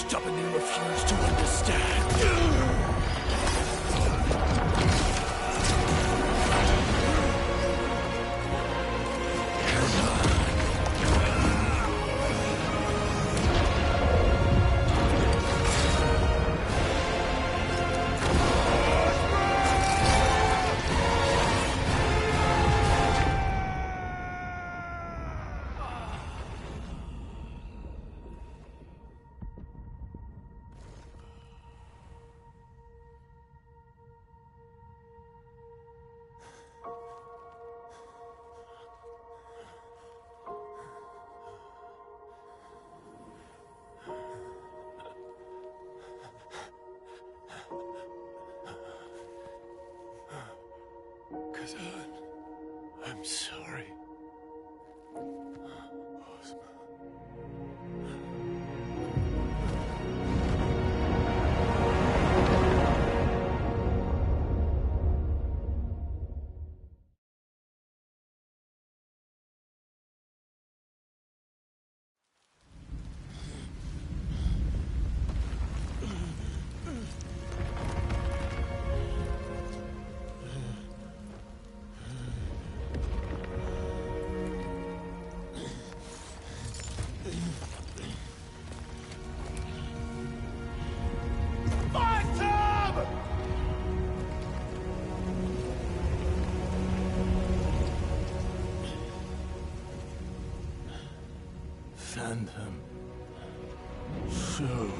stubbornly refuse to understand. Khazan, I'm sorry. Phantom, show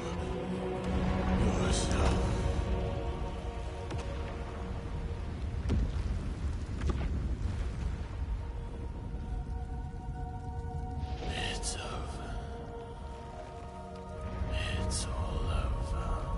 yourself. It's over. It's all over.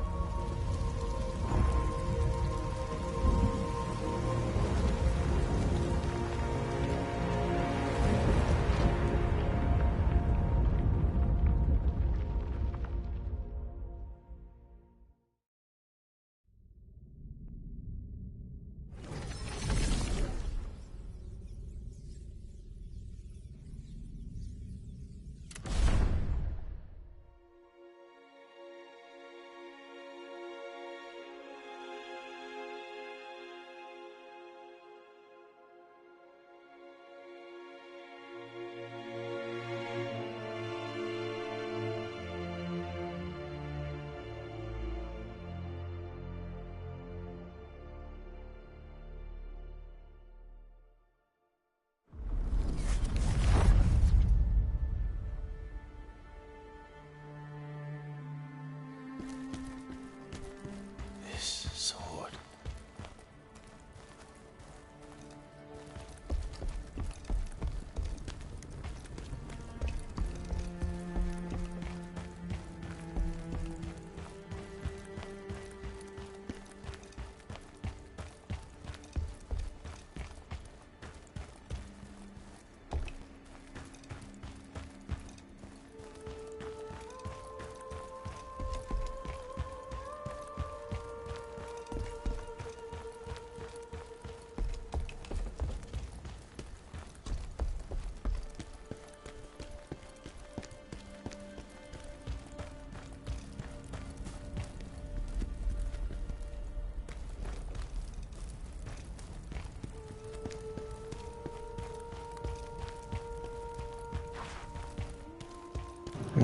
Sword.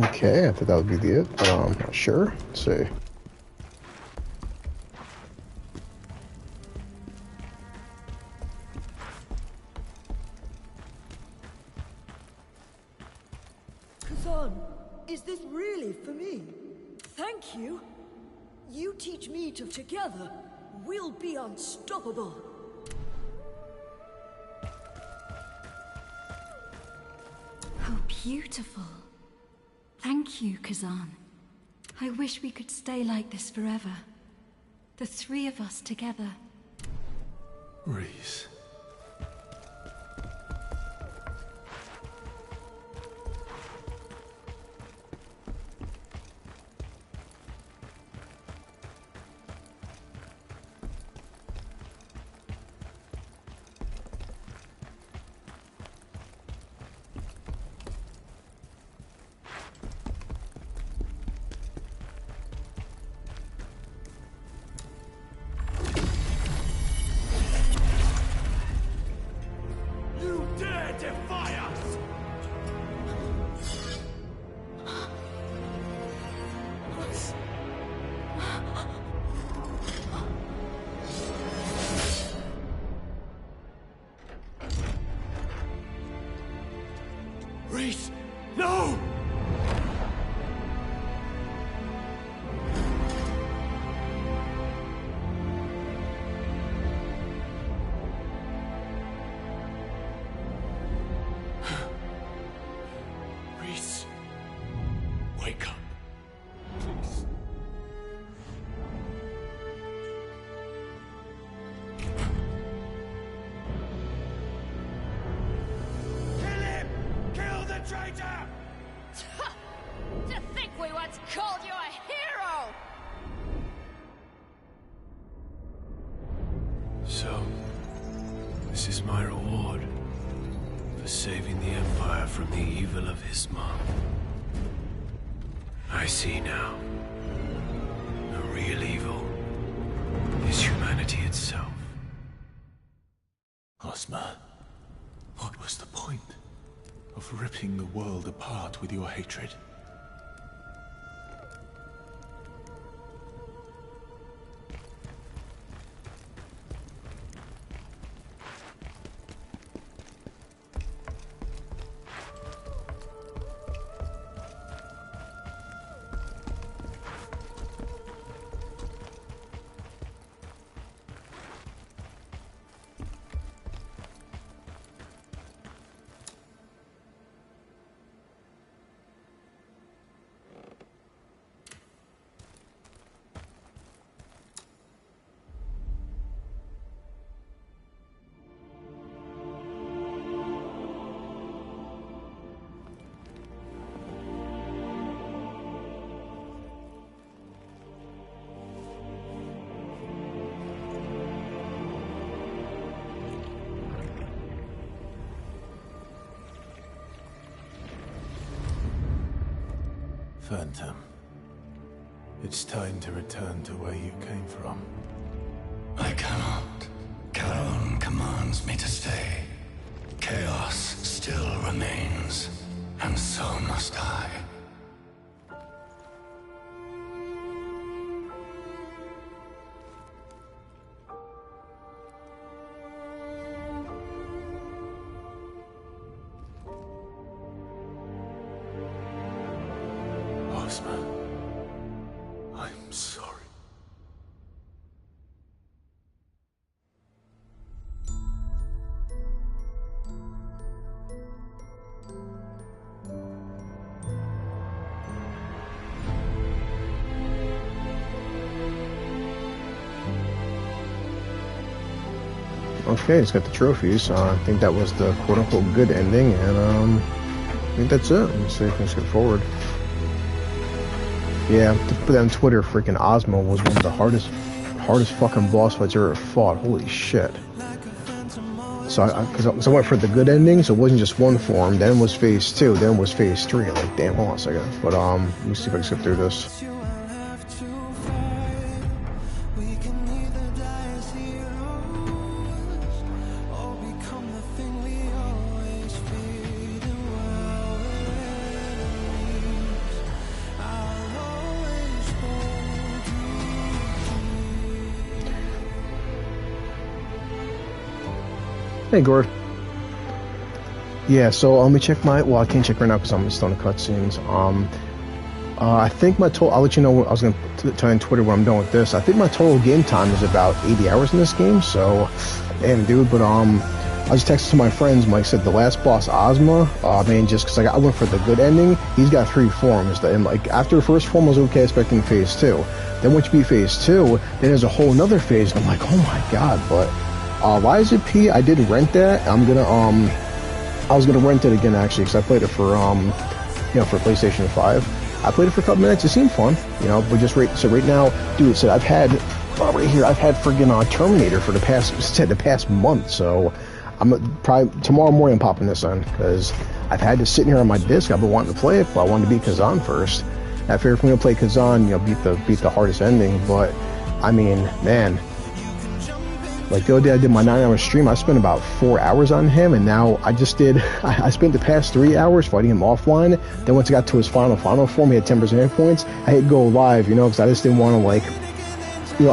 Okay, I thought that would be the it, but I'm not sure. Let's see. Khazan, is this really for me? Thank you. You teach me to together. We'll be unstoppable. How beautiful. Thank you, Khazan. I wish we could stay like this forever. The three of us together. Reese. Reese! No! Reese, wake up. Please. Kill him! Kill the traitor! To think we once called you a hero! So, this is my reward for saving the Empire from the evil of Ismar. I see now. The real evil is humanity itself. Ozma, what was the point of ripping the world apart with your hatred? Phantom, it's time to return to where you came from. I cannot. Charon commands me to stay. Chaos still remains, and so must I. Ozma, I'm sorry. Okay, it's got the trophies. I think that was the quote-unquote good ending, and I think that's it. Let's see if we can skip forward. Yeah, to put that on Twitter, freaking Ozma was one of the hardest fucking boss fights I ever fought. Holy shit. So I went for the good ending, so it wasn't just one form, then was phase 2, then was phase 3. Like, damn, hold on a second. But, let me see if I can skip through this. Hey, Gord. Yeah, so let me check my... Well, I can't check right now because I'm still in the cutscenes. I think my total... I'll let you know what I was going to tell you on Twitter when I'm done with this. I think my total game time is about 80 hours in this game, so... Damn, dude, but, I just texted to my friends. Mike said the last boss, Ozma, man, just because I went for the good ending, he's got 3 forms. And, like, after the first form, I was okay expecting phase 2. Then once you beat phase 2, then there's a whole nother phase, and I'm like, oh my god, but... why is it P? I did rent that. I'm gonna, I was gonna rent it again, actually, because I played it for, for PlayStation 5. I played it for a couple minutes. It seemed fun, but just right now, dude, so I've had, right here, I've had friggin' Terminator for the past month, so I'm probably, tomorrow morning I'm popping this on, because I've had to sit here on my disc. I've been wanting to play it, but I wanted to beat Khazan first. I figured if I'm gonna play Khazan, beat the hardest ending, but, I mean, man, like the other day I did my 9-hour stream, I spent about 4 hours on him, and now I I spent the past 3 hours fighting him offline. Then once I got to his final form, he had 10% hit points. I hit go live, because I just didn't want to, like,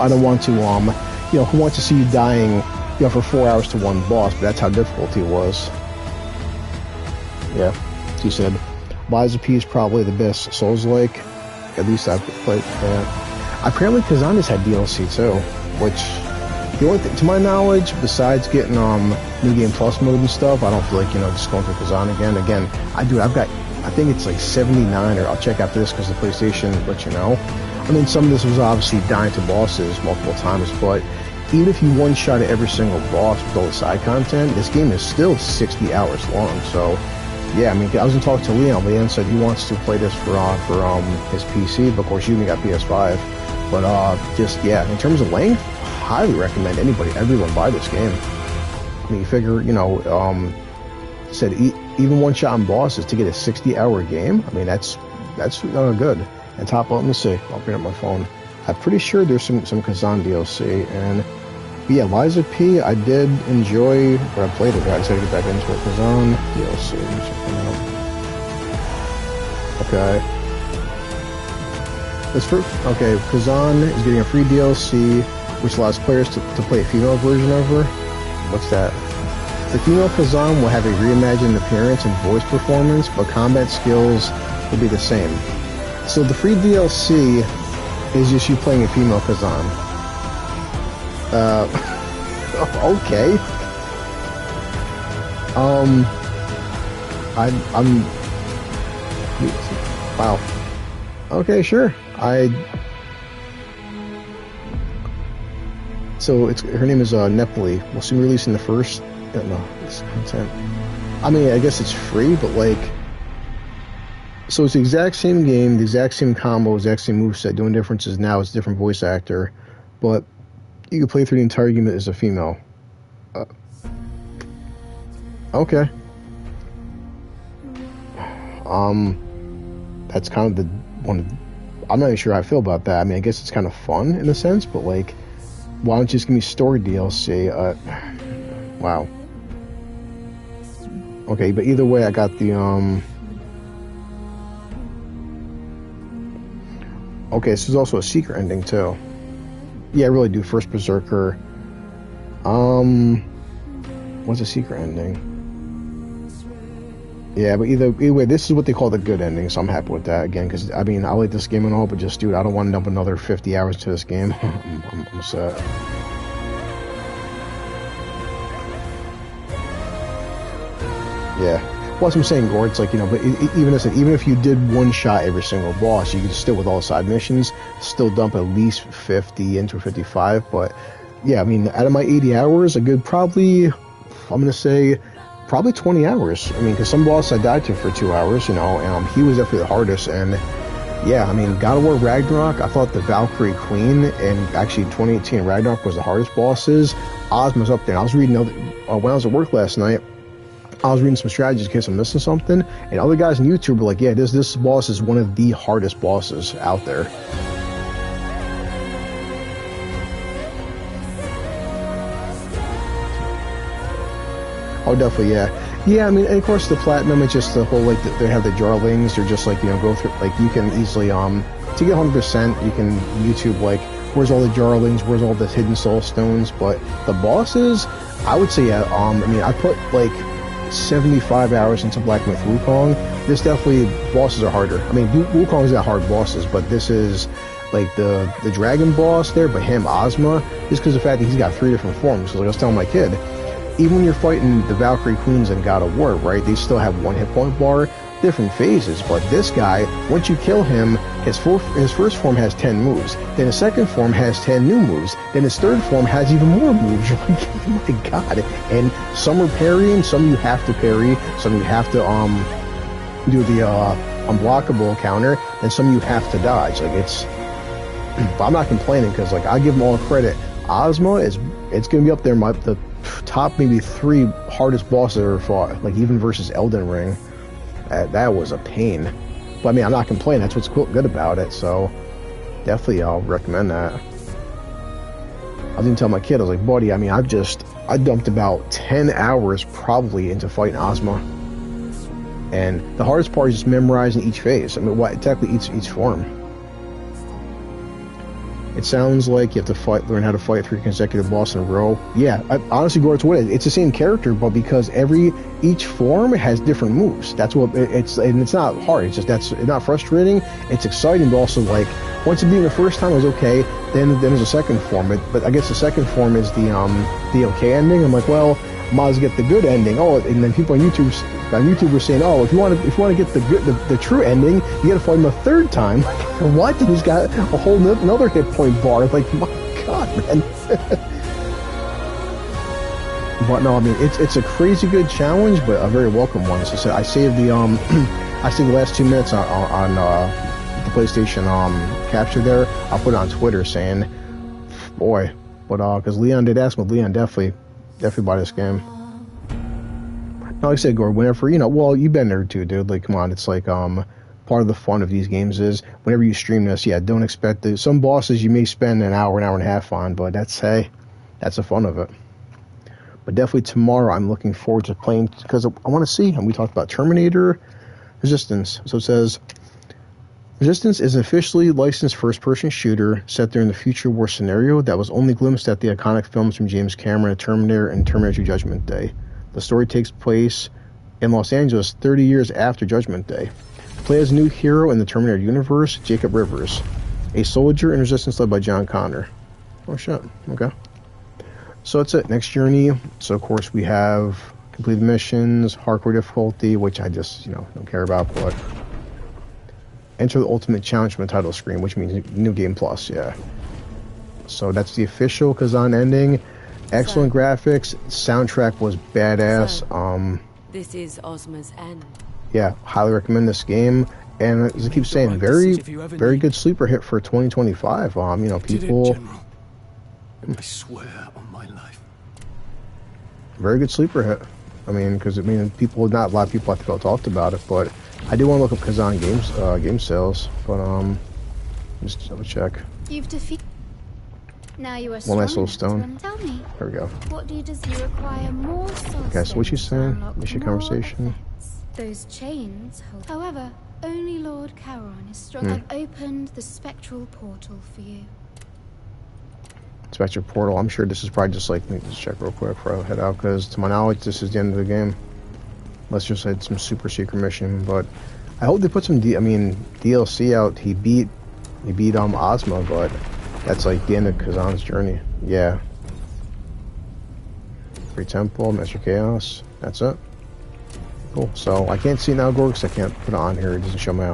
I don't want to, who wants to see you dying, for 4 hours to one boss, but that's how difficult he was. Yeah. He said, Lies of P is probably the best Souls-like. At least I've played that. Apparently Khazan has had DLC too, which, the only thing, to my knowledge, besides getting New Game Plus mode and stuff, I don't feel like, just going through Khazan again. Again, I've got, I think it's like 79, or I'll check after this because the PlayStation lets you know. I mean, some of this was obviously dying to bosses multiple times, but even if you one-shot at every single boss with all the side content, this game is still 60 hours long. So, yeah, I mean, I was in talk to Leon. Leon said he wants to play this for his PC, but of course you only got PS5. But just, yeah, in terms of length, highly recommend everyone buy this game. I mean, you figure, said even one-shot on bosses to get a 60-hour game. I mean, that's good. And top up, let me see. I'll bring up my phone. I'm pretty sure there's some Khazan DLC, and yeah, Lies of P, I did enjoy, but I played it. I just gotta get back into it. Khazan DLC, let me check it out. Okay. Okay, Khazan is getting a free DLC, which allows players to play a female version of her. What's that? The female Khazan will have a reimagined appearance and voice performance, but combat skills will be the same. So the free DLC is just you playing a female Khazan. Okay. I'm wow. Okay, sure. So her name is Nepali. We'll soon be releasing the first. No, this content. I mean, I guess it's free, but like. So it's the exact same game, the exact same combo, exact same moveset. The only difference is now it's a different voice actor, but you can play through the entire game as a female. Okay. That's kind of the one. I'm not even sure how I feel about that. I mean, I guess it's kind of fun in a sense, but like, why don't you just give me story DLC? Wow. Okay, but either way, I got the Okay, so there's also a secret ending too. Yeah, I really do. First Berserker. What's a secret ending? Yeah, but either way, this is what they call the good ending, so I'm happy with that again. Because I mean, I like this game and all, but just dude, I don't want to dump another 50 hours into this game. I'm set. Yeah. Well, that's what I'm saying, Gord. It's like, but even if you did one shot every single boss, you could still, with all the side missions, still dump at least 50 into 55. But yeah, I mean, out of my 80 hours, a good probably, I'm going to say, probably 20 hours. I mean, because some boss I died to for 2 hours, he was definitely the hardest. And yeah, I mean, God of War Ragnarok, I thought the Valkyrie Queen and actually 2018 Ragnarok was the hardest bosses. Ozma's up there. I was reading when I was at work last night. I was reading some strategies in case I'm missing something, and other guys on YouTube were like, yeah, this boss is one of the hardest bosses out there. Oh, definitely, yeah. Yeah, I mean, and of course the Platinum, it's just the whole, like, they have the Jarlings, they're just like, go through, like, you can easily, to get 100%, you can YouTube, like, where's all the Jarlings, where's all the hidden soul stones, but the bosses, I would say, yeah, I mean, I put, like, 75 hours into Black Myth Wukong. This definitely, bosses are harder. I mean, Wukong's got hard bosses, but this is like the dragon boss there, but him, Ozma, just because of the fact that he's got 3 different forms. Because like I was telling my kid, even when you're fighting the Valkyrie Queens in God of War, right, they still have 1 hit point bar, different phases, but this guy, once you kill him, his first form has 10 moves, then his second form has 10 new moves, then his third form has even more moves. You're like, oh my god. And some are parrying, some you have to parry, some you have to do the unblockable counter, and some you have to dodge. Like, it's, but I'm not complaining, because like, I give them all credit. Ozma it's gonna be up there, the top maybe 3 hardest bosses I ever fought, like even versus Elden Ring. That was a pain. But I mean, I'm not complaining. That's what's good about it. So definitely I'll recommend that. I was even telling my kid, I was like, buddy, I mean, I dumped about 10 hours probably into fighting Ozma. And the hardest part is just memorizing each phase. I mean, technically each form. It sounds like you have to learn how to fight 3 consecutive bosses in a row. Yeah, honestly, Gore, it's what it is. It's the same character, but because each form has different moves. That's what it's, and it's not hard. It's just it's not frustrating. It's exciting, but also like once you beat it the first time, it was okay. Then there's a second form, but I guess the second form is the okay ending. I'm like, well, might as well get the good ending. Oh, and then people on YouTube were saying, oh, if you want to get the true ending, you got to fight him a third time. What? He's got a whole another hit point bar. Like, my God, man. But no, I mean it's a crazy good challenge, but a very welcome one. So I saved the last 2 minutes on the PlayStation capture there. I'll put it on Twitter saying, boy, but because Leon did ask me, Leon definitely buy this game. Now, like I said, Gord, whenever, well, you've been there too, dude. Like, come on, it's like, part of the fun of these games is whenever you stream this, yeah, don't expect some bosses you may spend an hour and a half on, but that's the fun of it. But definitely tomorrow, I'm looking forward to playing because I want to see, and we talked about Terminator Resistance. So it says, Resistance is an officially licensed first-person shooter set during the future war scenario that was only glimpsed at the iconic films from James Cameron, Terminator, and Terminator 2 Judgment Day. The story takes place in Los Angeles 30 years after Judgment Day. Play as a new hero in the Terminator universe, Jacob Rivers, a soldier in Resistance led by John Connor. Oh, shit. Okay. So that's it. Next journey. So, of course, we have completed missions, hardcore difficulty, which I just, don't care about, but enter the ultimate challenge from the title screen, which means New Game Plus, yeah. So that's the official Khazan ending. Excellent graphics. Soundtrack was badass. This is Ozma's end. Yeah, highly recommend this game. And as I keep saying, very good sleeper hit for 2025. People. I swear on my life. Very good sleeper hit. I mean, because not a lot of people I think talked about it, but I do want to look up Khazan game sales. But just double check. You've defeated. Now you are one nice little stone. Tell me. There we go. What do you require more soul? Okay, so what she's saying? Mission conversation. Those chains hold. However, only Lord Charon is strong. I've opened the spectral portal for you. Spectral portal. I'm sure this is probably just like, let me just check real quick before I head out, because to my knowledge, this is the end of the game. Let's just had some super secret mission, but I hope they put some DLC out. He beat Ozma, but that's like the end of Khazan's journey. Yeah. Free Temple, Master Chaos. That's it. Cool. So I can't see it now, Gorg, because I can't put it on here. It doesn't show my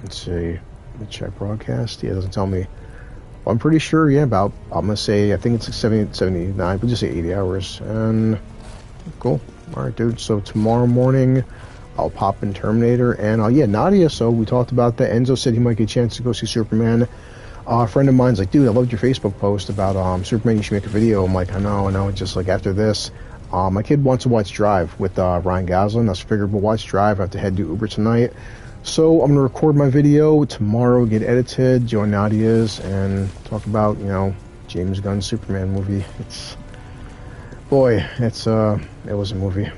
let's see. Let me check broadcast. Yeah, it doesn't tell me. Well, I'm pretty sure, yeah, I'm gonna say, I think it's like 70, 79, but just say 80 hours. And cool. Alright, dude. So tomorrow morning, I'll pop in Terminator. And yeah, Nadia, so we talked about that. Enzo said he might get a chance to go see Superman. A friend of mine's like, dude, I loved your Facebook post about Superman, you should make a video. I'm like, I know, just like after this. My kid wants to watch Drive with Ryan Gosling. I figured we'll watch Drive. I have to head to Uber tonight. So I'm going to record my video tomorrow, get edited, join Nadia's, and talk about, James Gunn's Superman movie. It was a movie.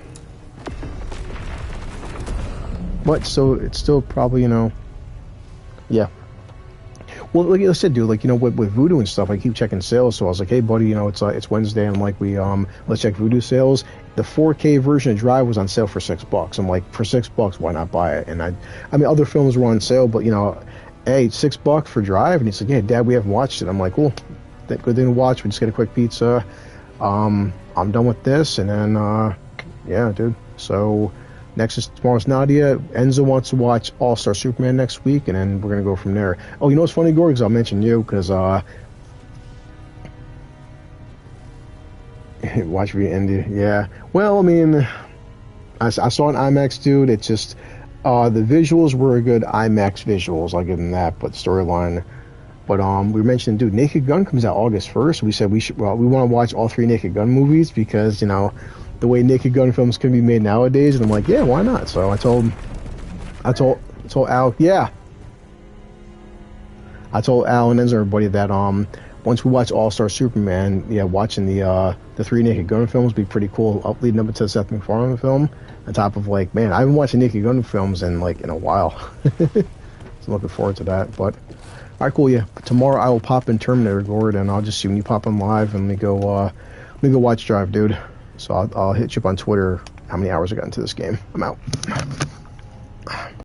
But so it's still probably, yeah. Well, like I said, dude, with Voodoo and stuff, I keep checking sales. So I was like, hey, buddy, it's Wednesday, and I'm like, let's check Voodoo sales. The 4K version of Drive was on sale for $6. I'm like, for $6, why not buy it? And I mean, other films were on sale, but hey, $6 for Drive, and he's like, yeah, Dad, we haven't watched it. I'm like, cool, good thing to watch. We just get a quick pizza. I'm done with this, and then yeah, dude. So next is tomorrow's Nadia. Enzo wants to watch All-Star Superman next week, and then we're going to go from there. Oh, what's funny, Gorgs? I'll mention you, because watch via India. Yeah. Well, I mean, I saw an IMAX, dude. It's just, the visuals were good IMAX visuals, I'll give them that, but the storyline. But we mentioned, dude, Naked Gun comes out August 1st. We said we want to watch all 3 Naked Gun movies, because, the way Naked Gun films can be made nowadays, and I'm like, yeah, why not? So I told Al, yeah. I told Al and Enzo, everybody, that once we watch All-Star Superman, yeah, watching the 3 Naked Gun films would be pretty cool, leading up to the Seth MacFarlane film. On top of, man, I haven't watched the Naked Gun films in a while. So looking forward to that. But all right, cool. Yeah, tomorrow I will pop in Terminator, Gord, and I'll just see when you pop on live, and we go watch Drive, dude. So I'll hit you up on Twitter how many hours I got into this game. I'm out.